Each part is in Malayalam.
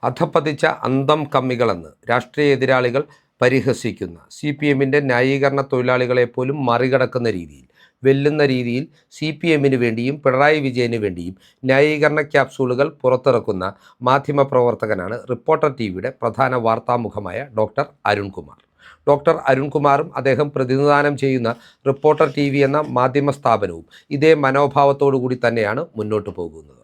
അധപ്പതിച്ച അന്തം കമ്മികളെന്ന് രാഷ്ട്രീയ എതിരാളികൾ പരിഹസിക്കുന്ന CPMൻ്റെ ന്യായീകരണ തൊഴിലാളികളെ പോലും മറികടക്കുന്ന രീതിയിൽ, വെല്ലുന്ന രീതിയിൽ CPMന് വേണ്ടിയും പിണറായി വിജയന് വേണ്ടിയും ന്യായീകരണ ക്യാപ്സൂളുകൾ പുറത്തിറക്കുന്ന മാധ്യമപ്രവർത്തകനാണ് റിപ്പോർട്ടർ TVയുടെ പ്രധാന വാർത്താമുഖമായ ഡോക്ടർ അരുൺകുമാർ. ഡോക്ടർ അരുൺകുമാറും അദ്ദേഹം പ്രതിനിധാനം ചെയ്യുന്ന റിപ്പോർട്ടർ TV എന്ന മാധ്യമ സ്ഥാപനവും ഇതേ മനോഭാവത്തോടു കൂടി തന്നെയാണ് മുന്നോട്ട് പോകുന്നത്.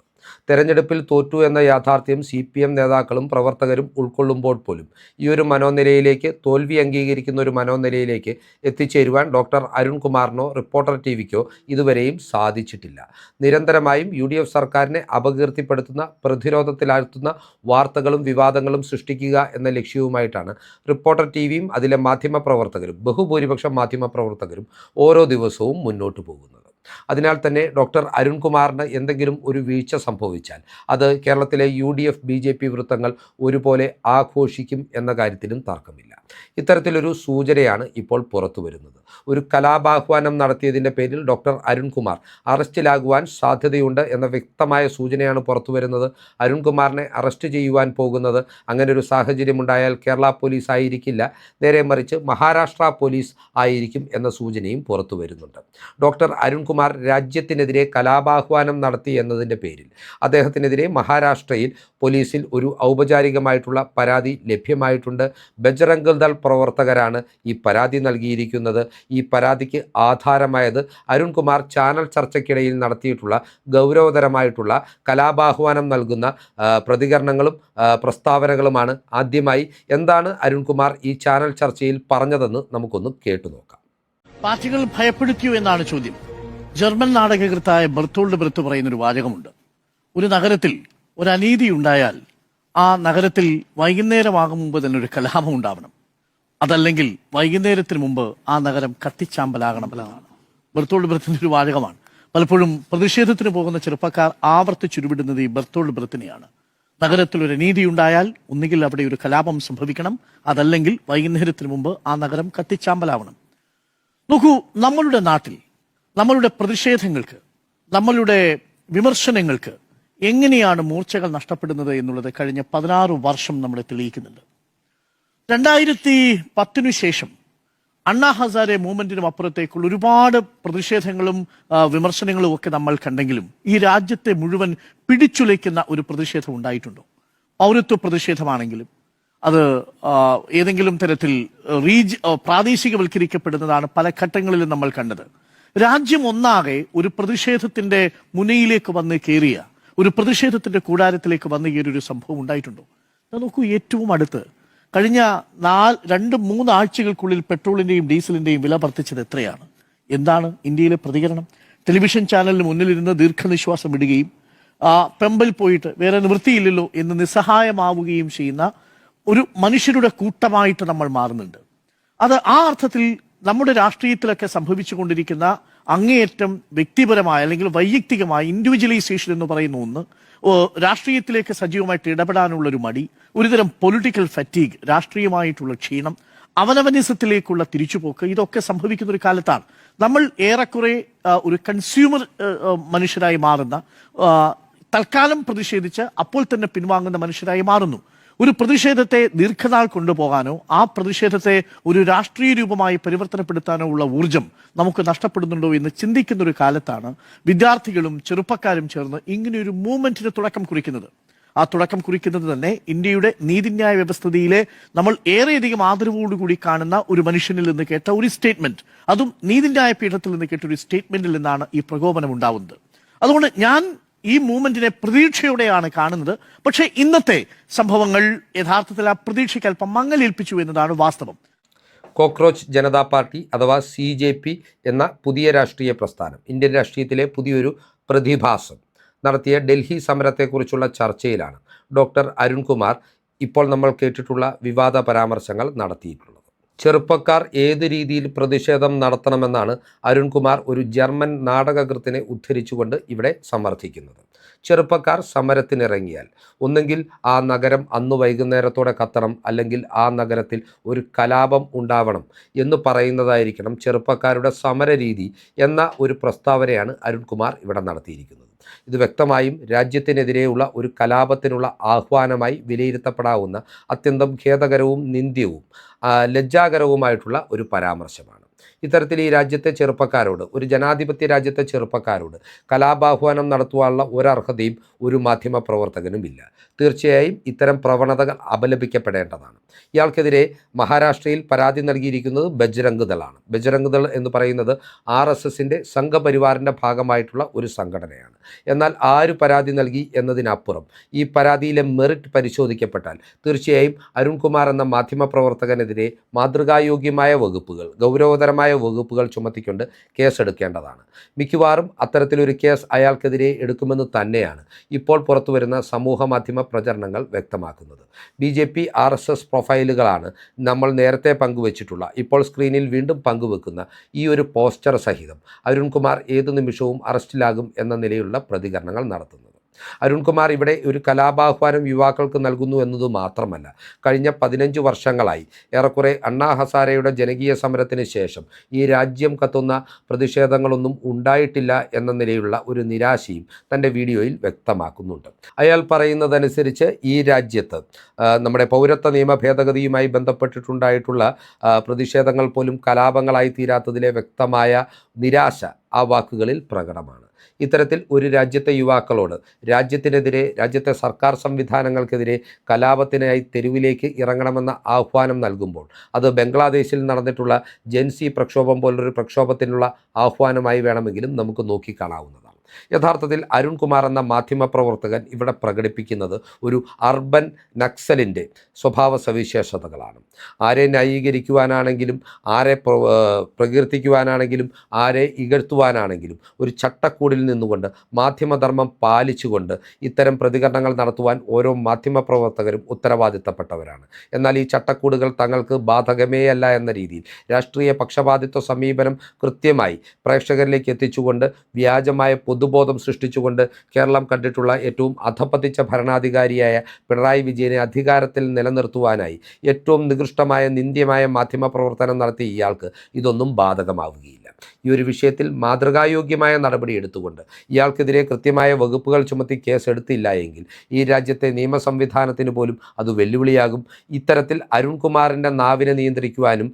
തെരഞ്ഞെടുപ്പിൽ തോറ്റു എന്ന യാഥാർത്ഥ്യം CPM നേതാക്കളും പ്രവർത്തകരും ഉൾക്കൊള്ളുമ്പോൾ പോലും ഈ ഒരു മനോനിലയിലേക്ക്, തോൽവി അംഗീകരിക്കുന്ന ഒരു മനോനിലയിലേക്ക് എത്തിച്ചേരുവാൻ ഡോക്ടർ അരുൺകുമാറിനോ റിപ്പോർട്ടർ TVക്കോ ഇതുവരെയും സാധിച്ചിട്ടില്ല. നിരന്തരമായും UDF സർക്കാരിനെ അപകീർത്തിപ്പെടുത്തുന്ന, പ്രതിരോധത്തിലാഴ്ത്തുന്ന വാർത്തകളും വിവാദങ്ങളും സൃഷ്ടിക്കുക എന്ന ലക്ഷ്യവുമായിട്ടാണ് റിപ്പോർട്ടർ TVയും അതിലെ മാധ്യമപ്രവർത്തകരും, ബഹുഭൂരിപക്ഷം മാധ്യമപ്രവർത്തകരും ഓരോ ദിവസവും മുന്നോട്ട് പോകുന്നത്. അതിനാൽ തന്നെ ഡോക്ടർ അരുൺകുമാറിന് എന്തെങ്കിലും ഒരു വീഴ്ച സംഭവിച്ചാൽ അത് കേരളത്തിലെ UDF BJP വൃത്തങ്ങൾ ഒരുപോലെ ആഘോഷിക്കും എന്ന കാര്യത്തിലും തർക്കമില്ല. ഇത്തരത്തിലൊരു സൂചനയാണ് ഇപ്പോൾ പുറത്തു വരുന്നത്. ഒരു കലാപാഹ്വാനം നടത്തിയതിൻ്റെ പേരിൽ ഡോക്ടർ അരുൺകുമാർ അറസ്റ്റിലാകുവാൻ സാധ്യതയുണ്ട് എന്ന വ്യക്തമായ സൂചനയാണ് പുറത്തു വരുന്നത്. അരുൺകുമാറിനെ അറസ്റ്റ് ചെയ്യുവാൻ പോകുന്നത്, അങ്ങനെ ഒരു സാഹചര്യമുണ്ടായാൽ കേരള പോലീസ് ആയിരിക്കില്ല, നേരെ മറിച്ച് മഹാരാഷ്ട്ര പോലീസ് ആയിരിക്കും എന്ന സൂചനയും പുറത്തു വരുന്നുണ്ട്. ഡോക്ടർ അരുൺകുമാർ രാജ്യത്തിനെതിരെ കലാപാഹ്വാനം നടത്തി എന്നതിൻ്റെ പേരിൽ അദ്ദേഹത്തിനെതിരെ മഹാരാഷ്ട്രയിൽ പോലീസിൽ ഒരു ഔപചാരികമായിട്ടുള്ള പരാതി ലഭ്യമായിട്ടുണ്ട്. ബജ്റംഗ് ദൾ പ്രവർത്തകരാണ് ഈ പരാതി നൽകിയിരിക്കുന്നത്. ഈ പരാതിക്ക് ആധാരമായത് അരുൺകുമാർ ചാനൽ ചർച്ചയ്ക്കിടയിൽ നടത്തിയിട്ടുള്ള ഗൗരവതരമായിട്ടുള്ള കലാപാഹ്വാനം നൽകുന്ന പ്രതികരണങ്ങളും പ്രസ്താവനകളുമാണ്. ആദ്യമായി എന്താണ് അരുൺകുമാർ ഈ ചാനൽ ചർച്ചയിൽ പറഞ്ഞതെന്ന് നമുക്കൊന്ന് കേട്ടുനോക്കാം. പാർട്ടികൾ ഭയപ്പെടുത്തിയോ എന്നാണ് ചോദ്യം. ജർമ്മൻ നാടകകൃത്തായ ബെർത്തോൾഡ് ബ്രെത്ത് പറയുന്നൊരു വാചകമുണ്ട്. ഒരു നഗരത്തിൽ ഒരു അനീതി ഉണ്ടായാൽ ആ നഗരത്തിൽ വൈകുന്നേരമാകും മുമ്പ് തന്നെ ഒരു കലാപം ഉണ്ടാവണം, അതല്ലെങ്കിൽ വൈകുന്നേരത്തിന് മുമ്പ് ആ നഗരം കത്തിച്ചാമ്പലാകണം എന്നതാണ് ബെർത്തോൾഡ് ബ്രെത്തിന്റെ ഒരു വാചകമാണ്. പലപ്പോഴും പ്രതിഷേധത്തിന് പോകുന്ന ചെറുപ്പക്കാർ ആവർത്തിച്ചുരുവിടുന്നത് ഈ ബെർത്തോൾഡ് ബ്രെത്തിനെയാണ്. നഗരത്തിൽ ഒരു അനീതി ഉണ്ടായാൽ ഒന്നുകിൽ അവിടെ ഒരു കലാപം സംഭവിക്കണം, അതല്ലെങ്കിൽ വൈകുന്നേരത്തിന് മുമ്പ് ആ നഗരം കത്തിച്ചാമ്പലാവണം. നോക്കൂ, നമ്മളുടെ നാട്ടിൽ നമ്മളുടെ പ്രതിഷേധങ്ങൾക്ക്, നമ്മളുടെ വിമർശനങ്ങൾക്ക് എങ്ങനെയാണ് മൂർച്ചകൾ നഷ്ടപ്പെടുന്നത് എന്നുള്ളത് കഴിഞ്ഞ 16 വർഷം നമ്മളെ തെളിയിക്കുന്നുണ്ട്. 2010 ശേഷം അണ്ണാ ഹസാരെ മൂവ്മെന്റിനും അപ്പുറത്തേക്കുള്ള ഒരുപാട് പ്രതിഷേധങ്ങളും വിമർശനങ്ങളും ഒക്കെ നമ്മൾ കണ്ടെങ്കിലും ഈ രാജ്യത്തെ മുഴുവൻ പിടിച്ചുലയ്ക്കുന്ന ഒരു പ്രതിഷേധം ഉണ്ടായിട്ടുണ്ടോ? പൗരത്വ പ്രതിഷേധമാണെങ്കിലും അത് ഏതെങ്കിലും തരത്തിൽ പ്രാദേശികവൽക്കരിക്കപ്പെടുന്നതാണ് പല ഘട്ടങ്ങളിലും നമ്മൾ കണ്ടത്. രാജ്യം ഒന്നാകെ ഒരു പ്രതിഷേധത്തിന്റെ മുനയിലേക്ക് വന്ന് കയറിയ, ഒരു പ്രതിഷേധത്തിന്റെ കൂടാരത്തിലേക്ക് വന്ന് കയറിയ ഒരു സംഭവം ഉണ്ടായിട്ടുണ്ടോ? നോക്കൂ, ഏറ്റവും അടുത്ത് കഴിഞ്ഞ 2-3 ആഴ്ചകൾക്കുള്ളിൽ പെട്രോളിന്റെയും ഡീസലിന്റെയും വില വർദ്ധിച്ചത് എത്രയാണ്? എന്താണ് ഇന്ത്യയിലെ പ്രതികരണം? ടെലിവിഷൻ ചാനലിന് മുന്നിലിരുന്ന് ദീർഘനിശ്വാസം വിടുകയും പെമ്പൽ പോയിട്ട് വേറെ നിവൃത്തിയില്ലല്ലോ എന്ന് നിസ്സഹായമാവുകയും ചെയ്യുന്ന ഒരു മനുഷ്യരുടെ കൂട്ടമായിട്ട് നമ്മൾ മാറുന്നുണ്ട്. അത് ആ അർത്ഥത്തിൽ നമ്മുടെ രാഷ്ട്രീയത്തിലൊക്കെ സംഭവിച്ചുകൊണ്ടിരിക്കുന്ന അങ്ങേയറ്റം വ്യക്തിപരമായ അല്ലെങ്കിൽ വൈയക്തികമായ ഇൻഡിവിജ്വലൈസേഷൻ എന്ന് പറയുന്ന ഒന്ന്, രാഷ്ട്രീയത്തിലേക്ക് സജീവമായിട്ട് ഇടപെടാനുള്ള ഒരു മടി, ഒരുതരം പൊളിറ്റിക്കൽ ഫറ്റീഗ്, രാഷ്ട്രീയമായിട്ടുള്ള ക്ഷീണം, അവനവനിസത്തിലേക്കുള്ള തിരിച്ചുപോക്ക്, ഇതൊക്കെ സംഭവിക്കുന്ന ഒരു കാലത്താണ് നമ്മൾ ഏറെക്കുറെ ഒരു കൺസ്യൂമർ മനുഷ്യരായി മാറുന്ന, തൽക്കാലം പ്രതിഷേധിച്ച് അപ്പോൾ തന്നെ പിൻവാങ്ങുന്ന മനുഷ്യരായി മാറുന്നു. ഒരു പ്രതിഷേധത്തെ ദീർഘനാൾ കൊണ്ടുപോകാനോ ആ പ്രതിഷേധത്തെ ഒരു രാഷ്ട്രീയ രൂപമായി പരിവർത്തനപ്പെടുത്താനോ ഉള്ള ഊർജം നമുക്ക് നഷ്ടപ്പെടുന്നുണ്ടോ എന്ന് ചിന്തിക്കുന്ന ഒരു കാലത്താണ് വിദ്യാർത്ഥികളും ചെറുപ്പക്കാരും ചേർന്ന് ഇങ്ങനെയൊരു മൂവ്മെന്റിന് തുടക്കം കുറിക്കുന്നത്. ആ തുടക്കം കുറിക്കുന്നത് തന്നെ ഇന്ത്യയുടെ നീതിന്യായ വ്യവസ്ഥിതിയിലെ നമ്മൾ ഏറെയധികം ആദരവോടുകൂടി കാണുന്ന ഒരു മനുഷ്യനിൽ നിന്ന് കേട്ട ഒരു സ്റ്റേറ്റ്മെന്റ്, അതും നീതിന്യായ പീഠത്തിൽ നിന്ന് കേട്ട ഒരു സ്റ്റേറ്റ്മെന്റിൽ നിന്നാണ് ഈ പ്രകോപനം ഉണ്ടാവുന്നത്. അതുകൊണ്ട് ഞാൻ ഈ മൂവ്മെന്റിനെ പ്രതീക്ഷയോടെയാണ് കാണുന്നത്. പക്ഷേ ഇന്നത്തെ സംഭവങ്ങൾ യഥാർത്ഥത്തിൽ ആ പ്രതീക്ഷയ്ക്ക് അല്പം മങ്ങലേൽപ്പിച്ചു എന്നതാണ് വാസ്തവം. കോക്രോച്ച് ജനതാ പാർട്ടി അഥവാ CJP എന്ന പുതിയ രാഷ്ട്രീയ പ്രസ്ഥാനം, ഇന്ത്യൻ രാഷ്ട്രീയത്തിലെ പുതിയൊരു പ്രതിഭാസം നടത്തിയ ഡൽഹി സമരത്തെക്കുറിച്ചുള്ള ചർച്ചയിലാണ് ഡോക്ടർ അരുൺകുമാർ ഇപ്പോൾ നമ്മൾ കേട്ടിട്ടുള്ള വിവാദ പരാമർശങ്ങൾ നടത്തിയിട്ടുള്ളത്. ചെറുപ്പക്കാർ ഏത് രീതിയിൽ പ്രതിഷേധം നടത്തണമെന്നാണ് അരുൺകുമാർ ഒരു ജർമ്മൻ നാടകകൃത്തിനെ ഉദ്ധരിച്ചുകൊണ്ട് ഇവിടെ സമർത്ഥിക്കുന്നത്. ചെറുപ്പക്കാർ സമരത്തിനിറങ്ങിയാൽ ഒന്നെങ്കിൽ ആ നഗരം അന്ന് വൈകുന്നേരത്തോടെ കത്തണം, അല്ലെങ്കിൽ ആ നഗരത്തിൽ ഒരു കലാപം ഉണ്ടാവണം എന്ന് പറയുന്നതായിരിക്കണം ചെറുപ്പക്കാരുടെ സമരരീതി എന്ന ഒരു പ്രസ്താവനയാണ് അരുൺകുമാർ ഇവിടെ നടത്തിയിരിക്കുന്നത്. ഇത് വ്യക്തമായും രാജ്യത്തിനെതിരെയുള്ള ഒരു കലാപത്തിനുള്ള ആഹ്വാനമായി വിലയിരുത്തപ്പെടാവുന്ന അത്യന്തം ഖേദകരവും നിന്ദ്യവും ലജ്ജാകരവുമായിട്ടുള്ള ഒരു പരാമർശമാണ്. ഇത്തരത്തിൽ ഈ രാജ്യത്തെ ചെറുപ്പക്കാരോട്, ഒരു ജനാധിപത്യ രാജ്യത്തെ ചെറുപ്പക്കാരോട് കലാപാഹ്വാനം നടത്തുവാനുള്ള ഒരർഹതയും ഒരു മാധ്യമ പ്രവർത്തകനുമില്ല. തീർച്ചയായും ഇത്തരം പ്രവണതകൾ അപലപിക്കപ്പെടേണ്ടതാണ്. ഇയാൾക്കെതിരെ മഹാരാഷ്ട്രയിൽ പരാതി നൽകിയിരിക്കുന്നത് ബജ്രംഗ് ദളാണ്. ബജ്രംഗ് ദൾ എന്ന് പറയുന്നത് RSSൻ്റെ സംഘപരിവാറിൻ്റെ ഭാഗമായിട്ടുള്ള ഒരു സംഘടനയാണ്. എന്നാൽ ആര് പരാതി നൽകി എന്നതിനപ്പുറം ഈ പരാതിയിലെ മെറിറ്റ് പരിശോധിക്കപ്പെട്ടാൽ തീർച്ചയായും അരുൺകുമാർ എന്ന മാധ്യമപ്രവർത്തകനെതിരെ മാതൃകായോഗ്യമായ വകുപ്പുകൾ, ഗൗരവതരമായ വകുപ്പുകൾ ചുമത്തിക്കൊണ്ട് കേസെടുക്കേണ്ടതാണ്. മിക്കവാറും അത്തരത്തിലൊരു കേസ് അയാൾക്കെതിരെ എടുക്കുമെന്ന് തന്നെയാണ് ഇപ്പോൾ പുറത്തുവരുന്ന സമൂഹ മാധ്യമ പ്രചരണങ്ങൾ വ്യക്തമാക്കുന്നത്. BJP RSS പ്രൊഫൈലുകളാണ് നമ്മൾ നേരത്തെ പങ്കുവച്ചിട്ടുള്ള, ഇപ്പോൾ സ്ക്രീനിൽ വീണ്ടും പങ്കുവെക്കുന്ന ഈ ഒരു പോസ്റ്റർ സഹിതം അരുൺകുമാർ ഏതു നിമിഷവും അറസ്റ്റിലാകും എന്ന നിലയിലുള്ള പ്രതികരണങ്ങൾ നടത്തുന്നത്. അരുൺകുമാർ ഇവിടെ ഒരു കലാപാഹ്വാനം യുവാക്കൾക്ക് നൽകുന്നു എന്നത് മാത്രമല്ല, കഴിഞ്ഞ 15 വർഷങ്ങളായി ഏറെക്കുറെ അണ്ണാ ഹസാരെയുടെ ജനകീയ സമരത്തിന് ശേഷം ഈ രാജ്യം കത്തുന്ന പ്രതിഷേധങ്ങളൊന്നും ഉണ്ടായിട്ടില്ല എന്ന നിലയിലുള്ള ഒരു നിരാശയും തൻ്റെ വീഡിയോയിൽ വ്യക്തമാക്കുന്നുണ്ട്. അയാൾ പറയുന്നതനുസരിച്ച് ഈ രാജ്യത്ത് നമ്മുടെ പൗരത്വ നിയമ ഭേദഗതിയുമായി ബന്ധപ്പെട്ടിട്ടുണ്ടായിട്ടുള്ള പ്രതിഷേധങ്ങൾ പോലും കലാപങ്ങളായി തീരാത്തതിലെ വ്യക്തമായ നിരാശ ആ വാക്കുകളിൽ പ്രകടമാണ്. ഇത്തരത്തിൽ ഒരു രാജ്യത്തെ യുവാക്കളോട് രാജ്യത്തിനെതിരെ, രാജ്യത്തെ സർക്കാർ സംവിധാനങ്ങൾക്കെതിരെ കലാപത്തിനായി തെരുവിലേക്ക് ഇറങ്ങണമെന്ന ആഹ്വാനം നൽകുമ്പോൾ അത് ബംഗ്ലാദേശിൽ നടന്നിട്ടുള്ള ജെൻസി പ്രക്ഷോഭം പോലൊരു പ്രക്ഷോഭത്തിനുള്ള ആഹ്വാനമായി വേണമെങ്കിലും നമുക്ക് നോക്കിക്കാണാവുന്നതാണ്. യഥാർത്ഥത്തിൽ അരുൺകുമാർ എന്ന മാധ്യമപ്രവർത്തകൻ ഇവിടെ പ്രകടിപ്പിക്കുന്നത് ഒരു അർബൻ നക്സലിൻ്റെ സ്വഭാവ സവിശേഷതകളാണ്. ആരെ ന്യായീകരിക്കുവാനാണെങ്കിലും, ആരെ പ്രകീർത്തിക്കുവാനാണെങ്കിലും, ആരെ ഇകഴ്ത്തുവാനാണെങ്കിലും ഒരു ചട്ടക്കൂടിൽ നിന്നുകൊണ്ട് മാധ്യമധർമ്മം പാലിച്ചുകൊണ്ട് ഇത്തരം പ്രതികരണങ്ങൾ നടത്തുവാൻ ഓരോ മാധ്യമപ്രവർത്തകരും ഉത്തരവാദിത്തപ്പെട്ടവരാണ്. എന്നാൽ ഈ ചട്ടക്കൂടുകൾ തങ്ങൾക്ക് ബാധകമേയല്ല എന്ന രീതിയിൽ രാഷ്ട്രീയ പക്ഷപാതിത്വ സമീപനം കൃത്യമായി പ്രേക്ഷകരിലേക്ക് എത്തിച്ചുകൊണ്ട് വ്യാജമായ പൊതുബോധം സൃഷ്ടിച്ചുകൊണ്ട് കേരളം കണ്ടിട്ടുള്ള ഏറ്റവും അധപ്പതിച്ച ഭരണാധികാരിയായ പിണറായി വിജയനെ അധികാരത്തിൽ നിലനിർത്തുവാനായി ഏറ്റവും നികൃഷ്ടമായ, നിന്ദ്യമായ മാധ്യമപ്രവർത്തനം നടത്തിയ ഇയാൾക്ക് ഇതൊന്നും ബാധകമാവുകയില്ല. ഈ ഒരു വിഷയത്തിൽ മാതൃകായോഗ്യമായ നടപടി എടുത്തുകൊണ്ട് ഇയാൾക്കെതിരെ കൃത്യമായ വകുപ്പുകൾ ചുമത്തി കേസെടുത്തില്ല എങ്കിൽ ഈ രാജ്യത്തെ നിയമ സംവിധാനത്തിന് പോലും അത് വെല്ലുവിളിയാകും. ഇത്തരത്തിൽ അരുൺകുമാറിൻ്റെ നാവിനെ നിയന്ത്രിക്കുവാനും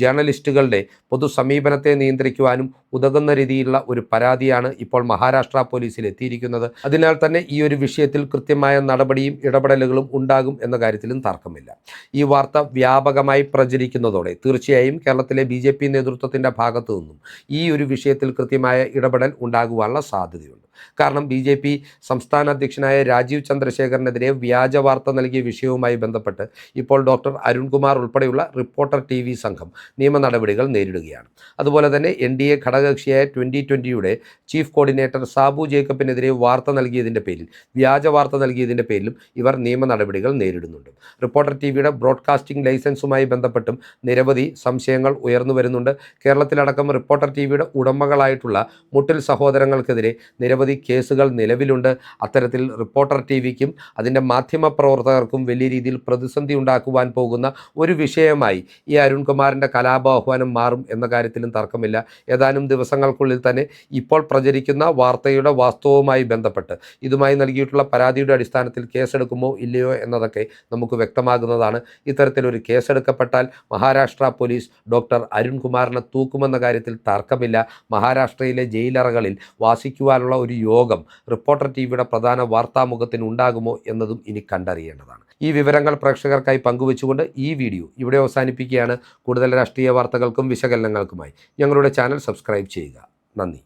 ജേർണലിസ്റ്റുകളുടെ പൊതു സമീപനത്തെ നിയന്ത്രിക്കുവാനും ഉതകുന്ന രീതിയിലുള്ള ഒരു പരാതിയാണ് ഇപ്പോൾ മഹാരാഷ്ട്ര പോലീസിൽ എത്തിയിരിക്കുന്നത്. അതിനാൽ തന്നെ ഈ ഒരു വിഷയത്തിൽ കൃത്യമായ നടപടിയും ഇടപെടലുകളും ഉണ്ടാകും എന്ന കാര്യത്തിലും തർക്കമില്ല. ഈ വാർത്ത വ്യാപകമായി പ്രചരിക്കുന്നതോടെ തീർച്ചയായും കേരളത്തിലെ BJP നേതൃത്വത്തിൻ്റെ ഭാഗത്തു നിന്നും ഈ ഒരു വിഷയത്തിൽ കൃത്യമായ ഇടപെടൽ ഉണ്ടാകുവാനുള്ള സാധ്യതയുണ്ട്. കാരണം BJP സംസ്ഥാന അധ്യക്ഷനായ രാജീവ് ചന്ദ്രശേഖറിനെതിരെ വ്യാജ വാർത്ത നൽകിയ വിഷയവുമായി ബന്ധപ്പെട്ട് ഇപ്പോൾ ഡോക്ടർ അരുൺകുമാർ ഉൾപ്പെടെയുള്ള റിപ്പോർട്ടർ TV സംഘം നിയമ നടപടികൾ നേരിടുകയാണ്. അതുപോലെ തന്നെ NDA ഘടകകക്ഷിയായ 2020-യുടെ ചീഫ് കോർഡിനേറ്റർ സാബു ജേക്കബിനെതിരെ വാർത്ത നൽകിയതിൻ്റെ പേരിൽ, വ്യാജ വാർത്ത നൽകിയതിൻ്റെ പേരിലും ഇവർ നിയമ നടപടികൾ നേരിടുന്നുണ്ട്. റിപ്പോർട്ടർ TVയുടെ ബ്രോഡ്കാസ്റ്റിംഗ് ലൈസൻസുമായി ബന്ധപ്പെട്ടും നിരവധി സംശയങ്ങൾ ഉയർന്നു വരുന്നുണ്ട്. കേരളത്തിലടക്കം റിപ്പോർട്ടർ TVയുടെ ഉടമകളായിട്ടുള്ള മുട്ടിൽ സഹോദരങ്ങൾക്കെതിരെ നിരവധി കേസുകൾ നിലവിലുണ്ട്. അത്തരത്തിൽ റിപ്പോർട്ടർ TVക്കും അതിൻ്റെ മാധ്യമപ്രവർത്തകർക്കും വലിയ രീതിയിൽ പ്രതിസന്ധി ഉണ്ടാക്കുവാൻ പോകുന്ന ഒരു വിഷയമായി ഈ അരുൺകുമാറിൻ്റെ കലാപാഹ്വാനം മാറും എന്ന കാര്യത്തിലും തർക്കമില്ല. ഏതാനും ദിവസങ്ങൾക്കുള്ളിൽ തന്നെ ഇപ്പോൾ പ്രചരിക്കുന്ന വാർത്തയുടെ വാസ്തവവുമായി ബന്ധപ്പെട്ട് ഇതുമായി നൽകിയിട്ടുള്ള പരാതിയുടെ അടിസ്ഥാനത്തിൽ കേസെടുക്കുമോ ഇല്ലയോ എന്നതൊക്കെ നമുക്ക് വ്യക്തമാകുന്നതാണ്. ഇത്തരത്തിലൊരു കേസെടുക്കപ്പെട്ടാൽ മഹാരാഷ്ട്ര പോലീസ് ഡോക്ടർ അരുൺകുമാറിനെ തൂക്കുമെന്ന കാര്യത്തിൽ തർക്കമില്ല. മഹാരാഷ്ട്രയിലെ ജയിലറകളിൽ വാസിക്കുവാനുള്ള ഒരു യോഗം റിപ്പോർട്ടർ TVയുടെ പ്രധാന വാർത്താമുഖത്തിന് ഉണ്ടാകുമോ എന്നതും ഇനി കണ്ടറിയേണ്ടതാണ്. ഈ വിവരങ്ങൾ പ്രേക്ഷകർക്കായി പങ്കുവെച്ചുകൊണ്ട് ഈ വീഡിയോ ഇവിടെ അവസാനിപ്പിക്കുകയാണ്. കൂടുതൽ രാഷ്ട്രീയ വാർത്തകൾക്കും വിശകലനങ്ങൾക്കുമായി ഞങ്ങളുടെ ചാനൽ സബ്സ്ക്രൈബ് ചെയ്യുക. നന്ദി.